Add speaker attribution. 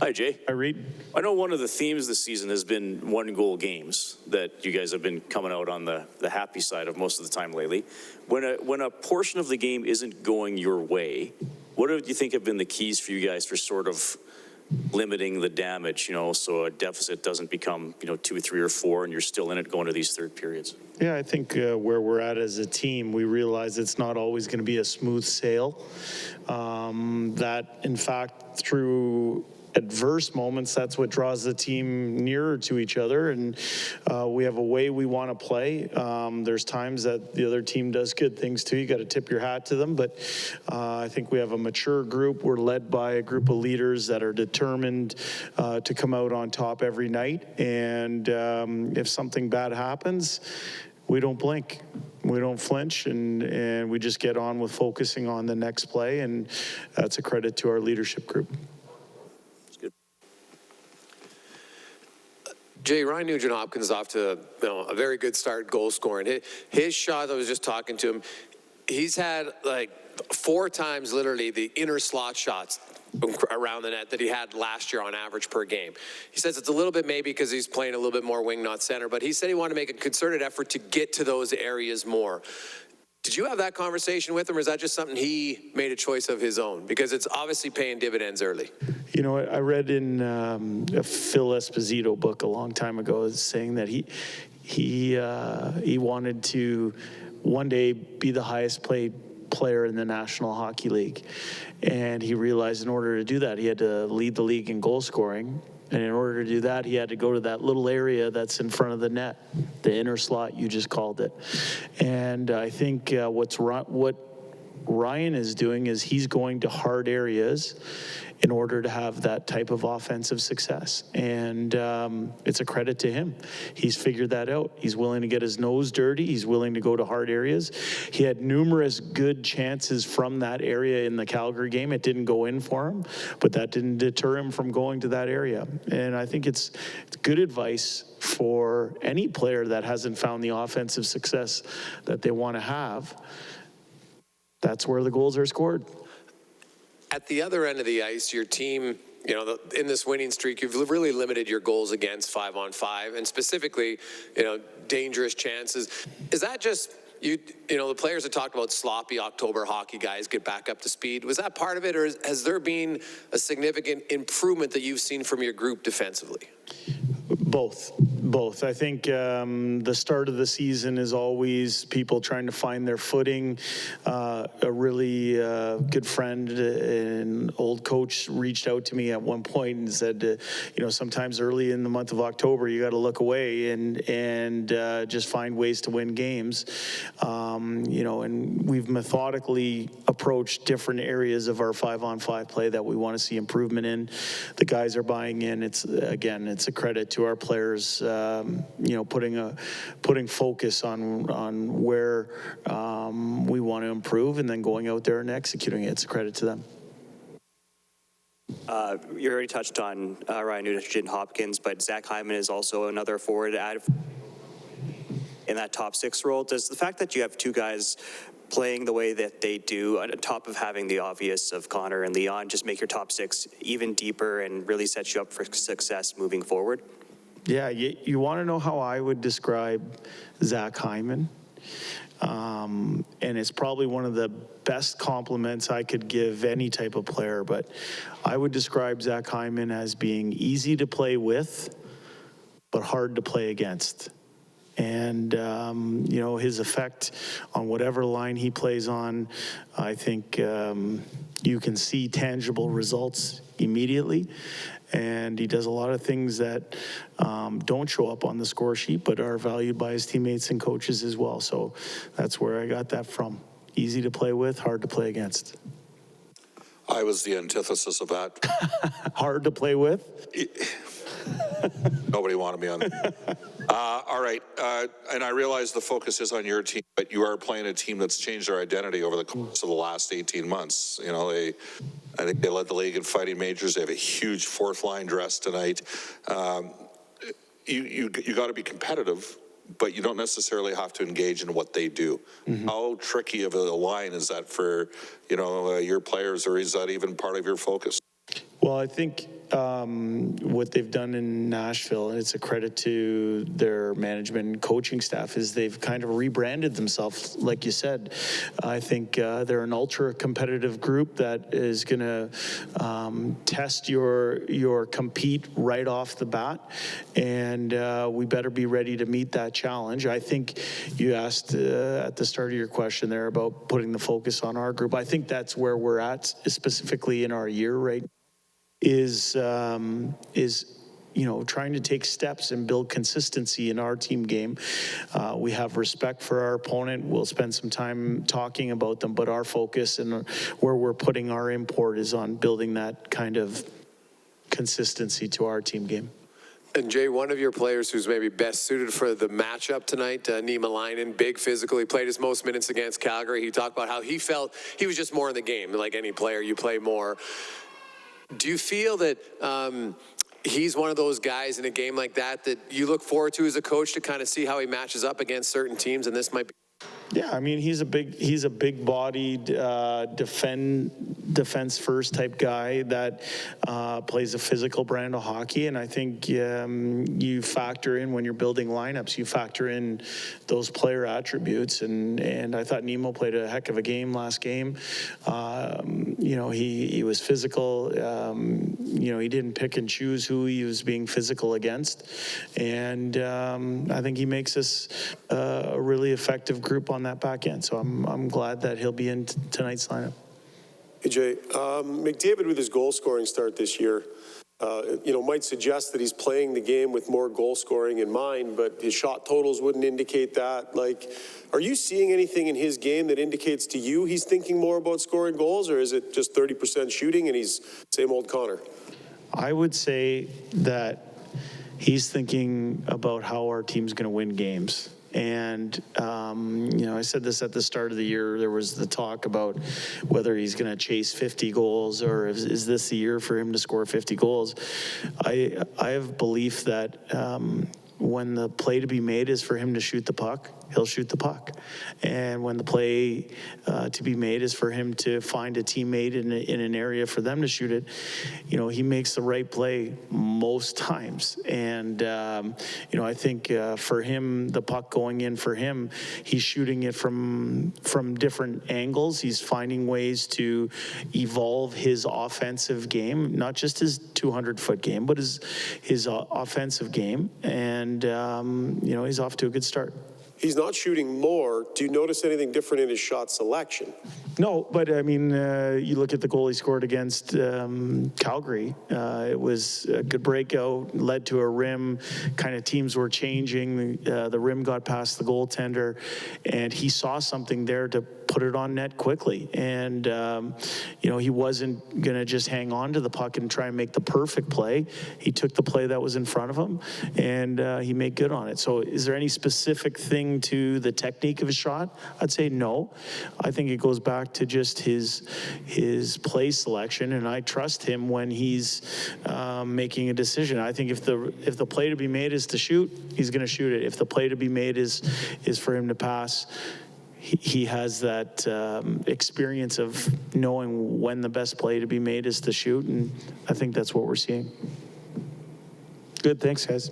Speaker 1: Hi, Jay.
Speaker 2: Hi, Reed.
Speaker 1: I know one of the themes this season has been one-goal games, that you guys have been coming out on the happy side of most of the time lately. When a portion of the game isn't going your way, what do you think have been the keys for you guys for sort of limiting the damage, so a deficit doesn't become, 2, 3, or 4, and you're still in it going to these third periods?
Speaker 2: Yeah, I think where we're at as a team, we realize it's not always going to be a smooth sail. That, in fact, through adverse moments, that's what draws the team nearer to each other, and we have a way we want to play. There's times that the other team does good things too. You got to tip your hat to them, but I think we have a mature group. We're led by a group of leaders that are determined to come out on top every night, and if something bad happens, we don't blink. We don't flinch, and we just get on with focusing on the next play, and that's a credit to our leadership group.
Speaker 3: Jay, Ryan Nugent-Hopkins is off to a very good start goal scoring. His shot, I was just talking to him, he's had like 4 times literally the inner slot shots around the net that he had last year on average per game. He says it's a little bit maybe because he's playing a little bit more wing, not center, but he said he wanted to make a concerted effort to get to those areas more. Did you have that conversation with him, or is that just something he made a choice of his own? Because it's obviously paying dividends early.
Speaker 2: I read in a Phil Esposito book a long time ago saying that he wanted to one day be the highest paid player in the National Hockey League. And he realized in order to do that, he had to lead the league in goal scoring. And in order to do that, he had to go to that little area that's in front of the net, the inner slot, you just called it. And I think what Ryan is doing is he's going to hard areas in order to have that type of offensive success. And it's a credit to him. He's figured that out. He's willing to get his nose dirty. He's willing to go to hard areas. He had numerous good chances from that area in the Calgary game. It didn't go in for him, but that didn't deter him from going to that area. And I think it's good advice for any player that hasn't found the offensive success that they want to have. That's where the goals are scored.
Speaker 3: At the other end of the ice, your team, in this winning streak, you've really limited your goals against 5-on-5, and specifically, dangerous chances. Is that just, the players have talked about sloppy October hockey guys get back up to speed. Was that part of it, or has there been a significant improvement that you've seen from your group defensively? Both.
Speaker 2: I think the start of the season is always people trying to find their footing. A really good friend and old coach reached out to me at one point and said, sometimes early in the month of October, you got to look away and just find ways to win games. And we've methodically approached different areas of our 5-on-5 play that we want to see improvement in. The guys are buying in. It's a credit to our players, putting focus on where we want to improve, and then going out there and executing it. It's a credit to them.
Speaker 4: You already touched on Ryan Nugent-Hopkins, but Zach Hyman is also another forward to add in that top 6 role. Does the fact that you have 2 guys playing the way that they do, on top of having the obvious of Connor and Leon, just make your top 6 even deeper and really set you up for success moving forward?
Speaker 2: Yeah, you want to know how I would describe Zach Hyman? And it's probably one of the best compliments I could give any type of player, but I would describe Zach Hyman as being easy to play with, but hard to play against. And, his effect on whatever line he plays on, I think you can see tangible results immediately. And he does a lot of things that don't show up on the score sheet, but are valued by his teammates and coaches as well. So that's where I got that from. Easy to play with, hard to play against.
Speaker 5: I was the antithesis of that.
Speaker 2: Hard to play with?
Speaker 5: Nobody wanted me on that. All right. And I realize the focus is on your team, but you are playing a team that's changed their identity over the course of the last 18 months. I think they led the league in fighting majors. They have a huge 4th line dress tonight. You got to be competitive, but you don't necessarily have to engage in what they do. Mm-hmm. How tricky of a line is that for, your players, or is that even part of your focus?
Speaker 2: Well, I think what they've done in Nashville, and it's a credit to their management and coaching staff, is they've kind of rebranded themselves, like you said. I think they're an ultra competitive group that is going to test your compete right off the bat, and we better be ready to meet that challenge. I think you asked at the start of your question there about putting the focus on our group. I think that's where we're at, specifically in our year right now, is trying to take steps and build consistency in our team game. We have respect for our opponent. We'll spend some time talking about them, but our focus and where we're putting our import is on building that kind of consistency to our team game.
Speaker 3: And Jay, one of your players who's maybe best suited for the matchup tonight, Nima Leinen, big physical. He played his most minutes against Calgary. He talked about how he felt he was just more in the game. Like any player, you play more. Do you feel that he's one of those guys in a game like that you look forward to as a coach to kind of see how he matches up against certain teams, and this might be?
Speaker 2: Yeah, I mean, he's a big-bodied, defense first type guy that plays a physical brand of hockey, and I think you factor in, when you're building lineups, you factor in those player attributes, and I thought Nemo played a heck of a game last game. He was physical. He didn't pick and choose who he was being physical against, and I think he makes us a really effective group on that back end. So I'm glad that he'll be in tonight's lineup.
Speaker 6: Hey, Jay, McDavid with his goal scoring start this year, might suggest that he's playing the game with more goal scoring in mind, but his shot totals wouldn't indicate that. Like, are you seeing anything in his game that indicates to you he's thinking more about scoring goals, or is it just 30% shooting and he's same old Connor?
Speaker 2: I would say that he's thinking about how our team's going to win games. And, I said this at the start of the year. There was the talk about whether he's going to chase 50 goals or is this the year for him to score 50 goals. I have belief that when the play to be made is for him to shoot the puck, he'll shoot the puck. And when the play to be made is for him to find a teammate in an area for them to shoot it, he makes the right play most times. And, I think for him, the puck going in for him, he's shooting it from different angles. He's finding ways to evolve his offensive game, not just his 200-foot game, but his offensive game. And, he's off to a good start.
Speaker 6: He's not shooting more. Do you notice anything different in his shot selection?
Speaker 2: No, but I mean, you look at the goal he scored against Calgary. It was a good breakout, led to a rim. Kind of teams were changing. The rim got past the goaltender, and he saw something there to put it on net quickly. And, he wasn't going to just hang on to the puck and try and make the perfect play. He took the play that was in front of him, and he made good on it. So is there any specific thing to the technique of his shot? I'd say no. I think it goes back to just his play selection, and I trust him when he's making a decision. I think if the play to be made is to shoot, he's going to shoot it. If the play to be made is for him to pass, he has that experience of knowing when the best play to be made is to shoot, and I think that's what we're seeing. Good, thanks, guys.